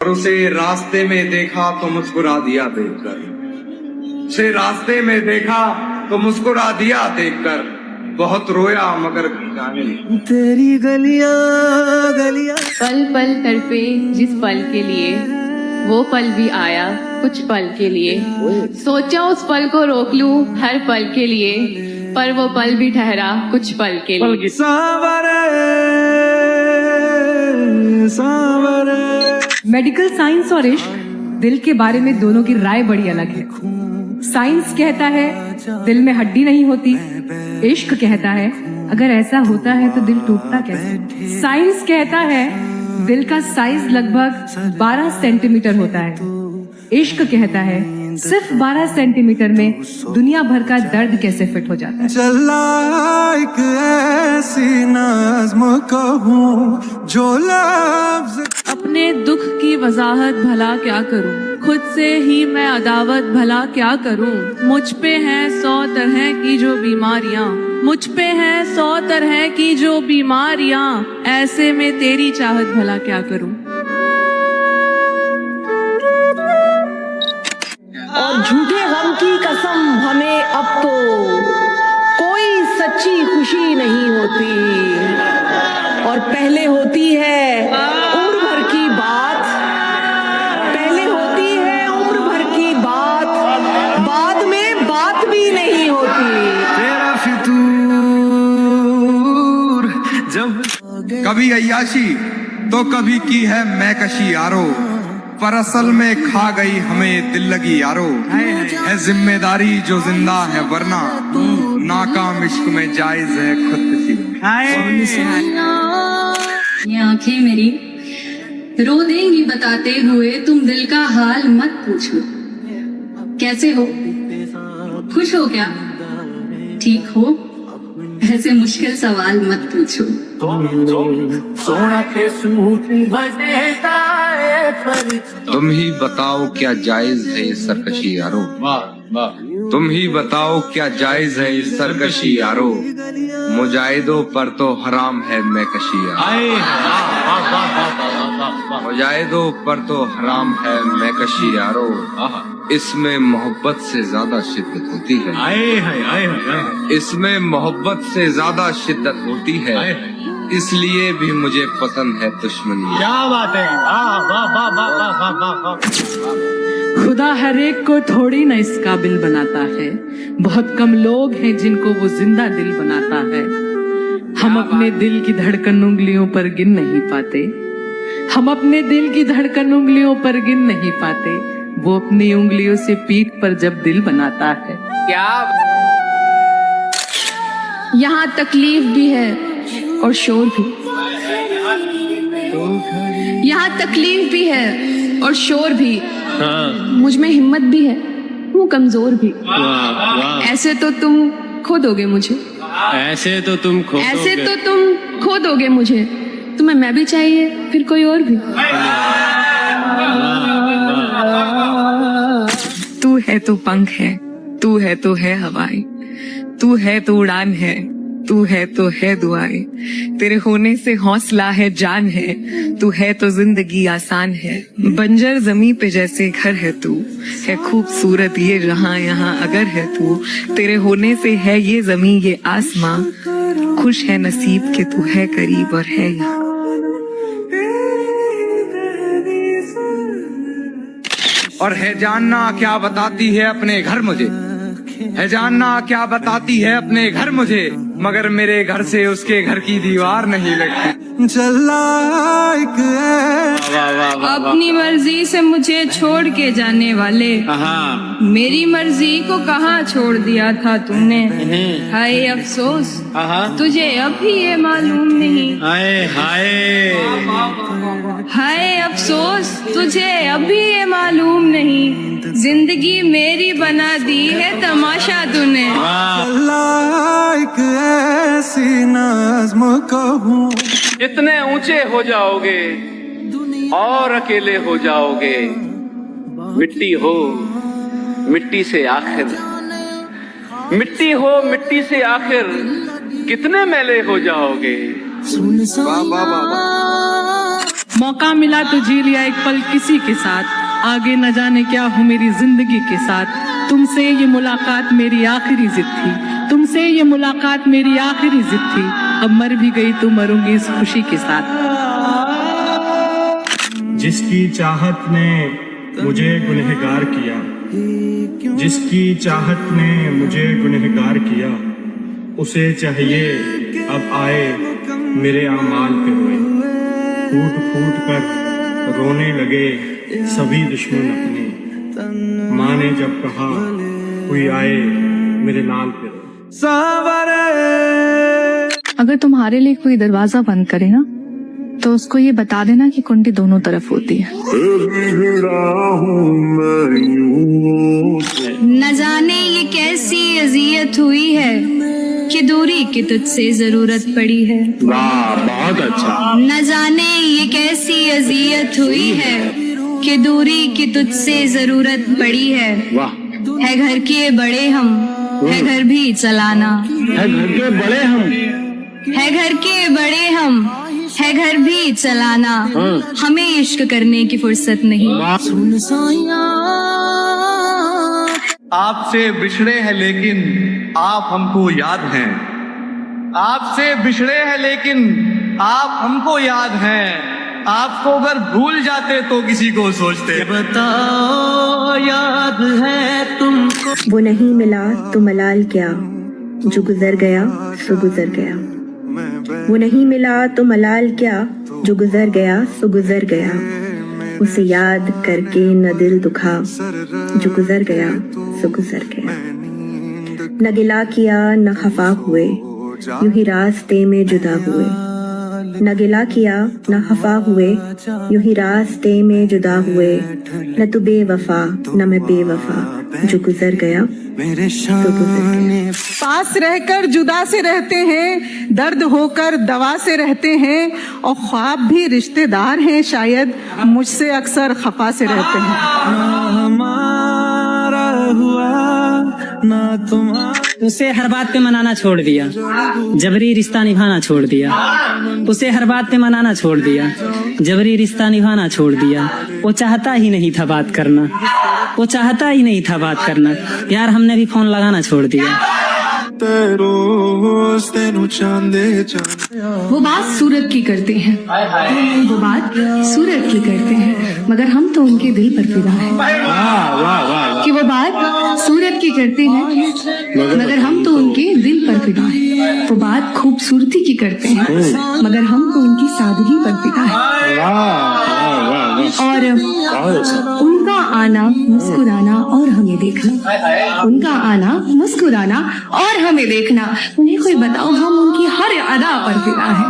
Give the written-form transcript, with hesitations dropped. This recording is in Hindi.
और उसे रास्ते में देखा तो मुस्कुरा दिया देखकर, उसे रास्ते में देखा तो मुस्कुरा दिया देखकर, बहुत रोया मगर गाने तेरी गलियां गलियां। पल पल तड़पे जिस पल के लिए, वो पल भी आया कुछ पल के लिए। सोचा उस पल को रोक लूं हर पल के लिए, पर वो पल भी ठहरा कुछ पल के लिए। सांवरे सांवरे। मेडिकल साइंस और इश्क, दिल के बारे में दोनों की राय बड़ी अलग है। साइंस कहता है दिल में हड्डी नहीं होती, इश्क कहता है अगर ऐसा होता है तो दिल टूटता कैसे। साइंस कहता है दिल का साइज लगभग 12 सेंटीमीटर होता है, इश्क कहता है सिर्फ 12 सेंटीमीटर में दुनिया भर का दर्द कैसे फिट हो जाता है। चला एक ऐसी नज़्म कहूं जो लफ्ज़। अपने दुख की वजाहत भला क्या करूं, खुद से ही मैं अदावत भला क्या करूं। मुझ पे हैं 100 तरह की जो बीमारियां, मुझ पे हैं 100 तरह की जो बीमारियां, ऐसे में तेरी चाहत भला क्या करूं। और झूठे गम की कसम हमें अब तो कोई सच्ची खुशी नहीं होती, और पहले होती है उम्र भर की बात, पहले होती है उम्र भर की बात, बाद में बात भी नहीं होती। तेरा फितूर जब कभी अय्याशी तो कभी की है मैकशी यारो, पर असल में खा गई हमें दिल लगी यारो। है जिम्मेदारी जो जिंदा है वरना नाकाम इश्क में जायज है खुदकुशी। ये आंखें मेरी रो देंगी बताते हुए, तुम दिल का हाल मत पूछो। कैसे हो, खुश हो क्या, ठीक हो, ऐसे मुश्किल सवाल मत पूछो। तुम ही बताओ क्या जायज है ये सरकशी यारो, तुम ही बताओ क्या जायज है ये सरकशी यारो। मुजाहिदों पर तो हराम है मैकशी यारो, मुजाहिदों पर तो हराम है मैकशी यारो। इसमें मोहब्बत से ज्यादा शिद्दत होती है, इसमें मोहब्बत से ज्यादा शिद्दत होती है, इसलिए भी मुझे पसंद है दुश्मनी। क्या बात है, खुदा हर एक को थोड़ी न इस काबिल बनाता है, बहुत कम लोग हैं जिनको वो जिंदा दिल बनाता है। हम अपने दिल की धड़कन उंगलियों पर गिन नहीं पाते, हम अपने दिल की धड़कन उंगलियों पर गिन नहीं पाते, वो अपनी उंगलियों से पीठ पर जब दिल बनाता है। यहाँ तकलीफ भी है और शोर भी, यहाँ तकलीफ भी है और शोर भी, मुझ में हिम्मत भी है, हूँ कमजोर भी। ऐसे तो तुम खो दोगे मुझे, ऐसे तो तुम ऐसे तो तुम खो दोगे मुझे, तुम्हें मैं भी चाहिए फिर कोई और भी। तू है तो पंख है, तू है तो है हवाएं, तू है तो उड़ान है, तू है तो है दुआएं। तेरे होने से हौसला है जान है, तू है तो जिंदगी आसान है। बंजर जमी पे जैसे घर है तू, है खूबसूरत ये जहां यहाँ अगर है तू। तेरे होने से है ये जमी ये आसमां, खुश है नसीब के तू है करीब और है यहाँ। और है जानना क्या बताती है अपने घर मुझे, है जानना क्या बताती है अपने घर मुझे, मगर मेरे घर से उसके घर की दीवार नहीं लगती। चला एक अपनी मर्जी से मुझे छोड़ के जाने वाले, मेरी मर्जी को कहाँ छोड़ दिया था तूने। हाय अफसोस तुझे अभी ये मालूम नहीं, हाय हाय हाय अफसोस तुझे अभी ये मालूम नहीं, जिंदगी मेरी बना दी है तमाशा तूने। चला एक ऐसी नज़्म कहूं। इतने ऊंचे हो जाओगे और अकेले हो जाओगे, मिट्टी हो मिट्टी से आखिर, मिट्टी हो मिट्टी से आखिर, कितने मैले हो जाओगे। वाह वाह वाह वाह। मौका मिला तो जी लिया एक पल किसी के साथ, आगे न जाने क्या हो मेरी जिंदगी के साथ। तुमसे ये मुलाकात मेरी आखिरी जिद थी, तुमसे ये मुलाकात मेरी आखिरी जिद थी। अब मर भी गई तो मरूंगी इस खुशी के साथ। जिसकी चाहत ने मुझे गुनहगार किया, जिसकी चाहत ने मुझे गुनहगार किया, उसे चाहिए अब आए मेरे आमाल पे रोए। फूट फूट कर रोने लगे सभी दुश्मन अपने, माँ ने जब कहा कोई आए मेरे नाल पे रोए। अगर तुम्हारे लिए कोई दरवाजा बंद करे ना, तो उसको ये बता देना कि कुंडी दोनों तरफ होती है। न जाने ये कैसी अजियत हुई है कि दूरी की तुझसे जरूरत पड़ी है। वाह, बहुत अच्छा। न जाने ये कैसी अजियत हुई है कि दूरी की तुझसे जरूरत पड़ी है। वाह, है घर के बड़े हम, है घर भी चलाना। है घर के बड़े हम, है घर के बड़े हम, है घर भी चलाना। हमें इश्क करने की फुर्सत नहीं। आपसे बिछड़े हैं लेकिन आप हमको याद हैं, आपसे बिछड़े हैं लेकिन आप हमको याद हैं। आपको अगर भूल जाते तो किसी को सोचते। बताओ याद है तुमको। वो नहीं मिला तो मलाल क्या, जो गुजर गया सो गुजर गया। वो नहीं मिला तो मलाल क्या, जो गुजर गया सो गुजर गया। उसे याद करके न दिल दुखा, जो गुजर गया सो गुजर गया। न गिला किया न खफा हुए, यूं ही रास्ते में जुदा हुए। न गिला किया न खफा हुए, यूं ही रास्ते में जुदा हुए। न तू बेवफा न मैं बेवफा, जो गुजर गया तो गुजर गया। पास रहकर जुदा से रहते हैं, दर्द होकर दवा से रहते हैं, और ख्वाब भी रिश्तेदार हैं शायद, मुझसे अक्सर खफा से रहते हैं। हमारा हुआ ना तुम्हारा। उसे हर बात पे मनाना छोड़ दिया, जबरी रिश्ता निभाना छोड़ दिया। उसे हर बात पे मनाना छोड़ दिया, जबरी रिश्ता निभाना छोड़ दिया। वो चाहता ही नहीं था बात करना, वो चाहता ही नहीं था बात करना। यार हमने भी फोन लगाना छोड़ दिया। वो बात सूरत की करते हैं, वो बात सूरत की करते हैं, मगर हम तो उनके दिल पर फिदा हैं। कि वो बात सूरत की करते हैं, मगर हम तो उनके दिल पर फिदा हैं। वो बात खूबसूरती की करते हैं, मगर हम तो उनकी सादगी पर फिदा हैं। और उनका आना मुस्कुराना और हमें देखना, उनका आना मुस्कुराना और हमें देखना। उन्हें कोई बताओ, हम उनकी हर अदा पर फिदा हैं।